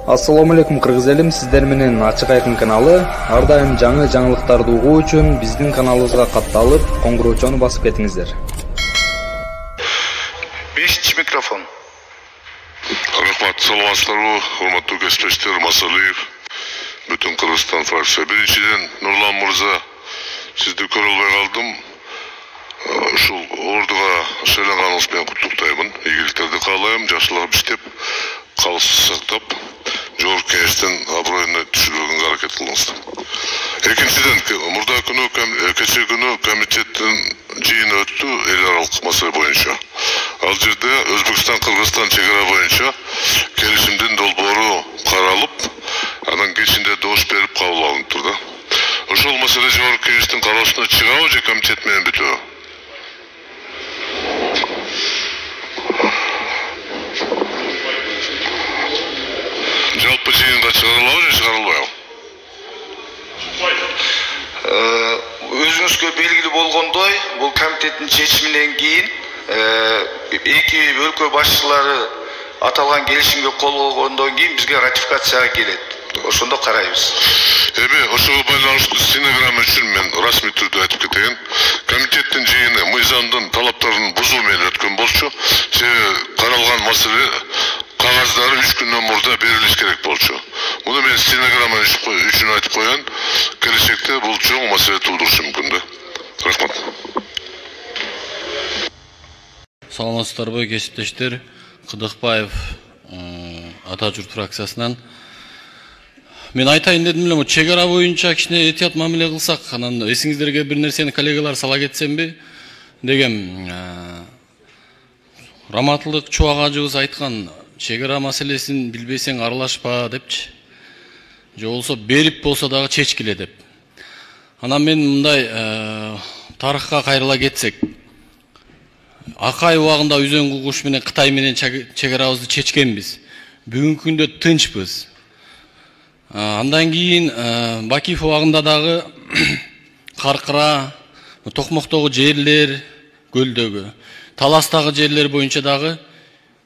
Assalamu alaikum кыргыз элим, сиздер менен Ачык Айкын каналы. Ар дайым жаңы жаңылыктарды угуу үчүн биздин каналыбызга катталып, коңгуроочону басып кетиңиздер. 5-чи микрофон. Рахмат, саламатсыздарбы, урматтуу кесиптештер, Масалиев, бүтүн Кыргызстан фракция. Биринчиден, Нурлан мырза, сизди көрө албай калдым. Ушул ордуга шайланганыңыз менен куттуктаймын. Ийгиликтерди каалайм, жакшылап иштеп, калыс сактап, жогорку кеңештин аброюна түшүрүүгө аракет кылыңыз. Экинчиден, мурда күнү кече күнү комитеттин жыйыны өттү эл аралык маселе боюнча. Ал жерде Өзбекстан-Кыргызстан чегара боюнча келишимдин долбоору каралып, анан кечинде добуш берип кабыл алынып турду. Ошол маселе жогорку кеңештин кароосуна чыгабы же комитет менен бүтөбү? Жалпы жыйынга чыгарылабы же чыгарылбайбы? Өзүңүзгө белгилүү болгондой, бул комитеттин чечиминен кийин эки өлкө башчылары аталган келишимге кол койгондон кийин бизге ратификацияга келет. Ошондо карайбыз. Ошого байланыштуу стенограмма үчүн мен расмий түрдө айтып кетейин. Комитеттин жыйыны мыйзамдын талаптарын бузуу менен өткөн болчу. Каралган маселе кагаздары 3 күндөн мурда берилиш керек болчу. Муну мен стенограмма үчүн айтып коеюн. Келечекте бул чоң маселе туудурушу мүмкүн да. Рахмат. Саламатсыздарбы, кесиптештер. Кыдыкбаев Ата журт фракциясынан. Мен айтайын дедим эле, чегара боюнча кичине этият мамиле кылсак, анан эсиңиздерге бир нерсени коллегалар сала кетсемби дегем. Раматылык чубак ажыбыз айткан, чегара маселесин билбесең аралашпа депчи. Же болсо берип болсо дагы чечкиле деп. Анан мен мындай тарыхка кайрыла кетсек, Акай убагында Үзөң Кугуш менен Кытай менен чегарабызды чечкенбиз. Бүгүнкү күндө тынчпыз. Андан кийин Бакиев убагында дагы Каркыра, Токмоктогу жерлер, Көлдөгү, Таластагы жерлер боюнча дагы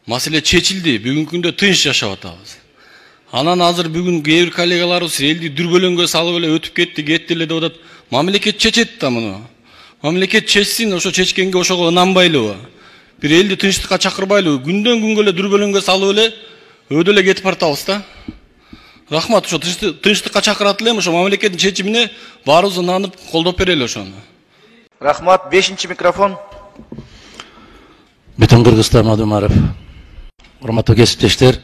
маселе чечилди. Бүгүнкү күндө тынч жашап атабыз. Анан азыр бүгүн кээ бир коллегаларыбыз элди дүрбөлөңгө салып эле өтүп кетти эле деп атат. Мамлекет чечет да муну. Мамлекет чечсин, ошо чечкенге ошого ынанбайлыбы? Бир элди тынчтыкка чакырбайлыбы? Күндөн күнгө эле дүрбөлөңгө салып эле өдө эле кетип баратабыз да. Рахмат, ошо тынчтыкка чакырат элем, ошо мамлекеттин чечимине баарыбыз ынанып колдоп берели ошону. Рахмат, 5-чи микрофон. Бүтүн Кыргызстан Мадумаров. Урматтуу кесиптештер.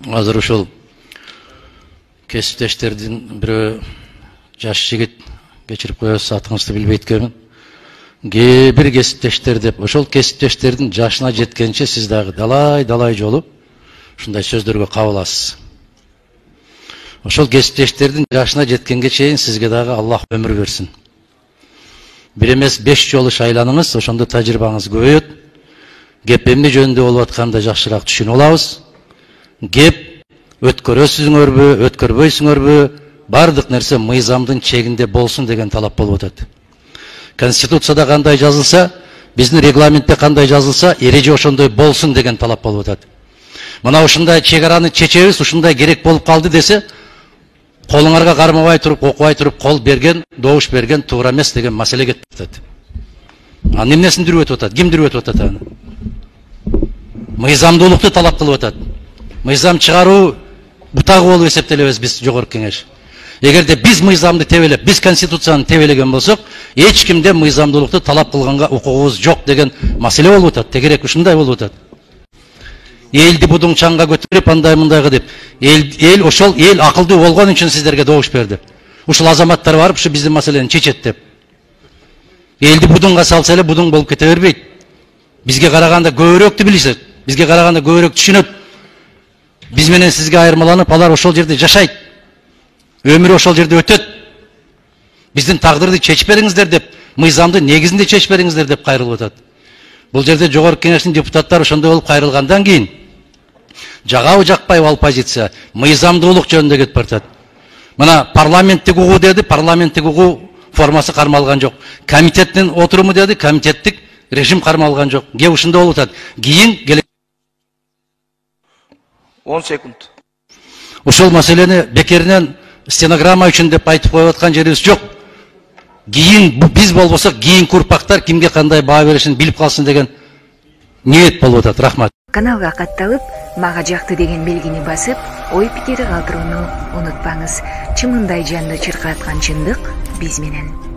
Азыр ушул кесиптештердин бирөө жаш жигит кечирип коесуз, атыңызды билбейт экенмин. Бир кесиптештер деп, ошол кесиптештердин жашына жеткенче сиз дагы далай жолу ушундай сөздөргө кабыласыз. Ошол кесиптештердин жашына жеткенге чейин сизге дагы Аллах өмүр берсин. Бир эмес 5 жолу шайланыңыз, ошондо тажрыйбаңыз көбөйөт. Кеп эмне жөнүндө болуп атканды жакшыраак түшүнүп алабыз. Кеп өткөрөсүңөрбү, өткөрбөйсүңөрбү, бардык нерсе мыйзамдын чегинде болсун деген талап болуп атат. Конституцияда кандай жазылса, биздин регламентте кандай жазылса, эреже ошондой болсун деген талап болуп атат. Мына ушундай чегараны чечебиз, ушундай керек болуп калды десе, колуңарга кармабай туруп, окубай туруп, кол берген, добуш берген туура эмес деген маселе кетип атат. Анын эмнесин дүрүп атат? Ким дүрүп атат аны? Мыйзамдуулукту талап кылып атат. Мыйзам чыгаруу бутагы болуп эсептелебиз биз жогорку кеңеш. Эгерде биз мыйзамды тебелеп, биз конституцияны тебелеген болсок, эч кимде мыйзамдуулукту талап кылганга укугубуз жок деген маселе болуп атат. Тегерек ушундай болуп атат. Элди будуң чаңга көтөрүп андай мындайга деп, ошол эл акылдуу болгон үчүн сиздерге добуш берди. Ушул азаматтар барып, ушу биздин маселени чечет деп. Элди будуңга салса эле будуң болуп кете бербейт. Бизге караганда көбүрөөктү билишет, бизге караганда көбүрөөк түшүнөт. Биз менен сизге айырмаланып, алар ошол жерде жашайт. Өмүрү ошол жерде өтөт. Биздин тагдырды чечип бериңиздер деп, мыйзамды негизинде чечип бериңиздер деп кайрылып атат. Бул жерде жогорку кеңештин депутаттары ошондой болуп кайрылгандан кийин жагабы жакпайбы ал позиция мыйзамдуулук жөнүндө кетип баратат. Мына парламенттик угуу деди, парламенттик угуу формасы кармалган жок. Комитеттин отуруму деди, комитеттик режим кармалган жок. Ушундай болуп атат. Кийин 10 секунд. Ушул маселени бекеринен стенограмма үчүн деп айтып коюп аткан жерибиз жок. Кийин биз болбосок кийинки урпактар кимге кандай баа беришин билип калсын деген ниет болуп атат. Рахмат. Каналга катталып, мага жакты деген белгини басып, ой пикири калтырууну унутпаңыз. Чымындай жанды чыркаткан чындык биз менен.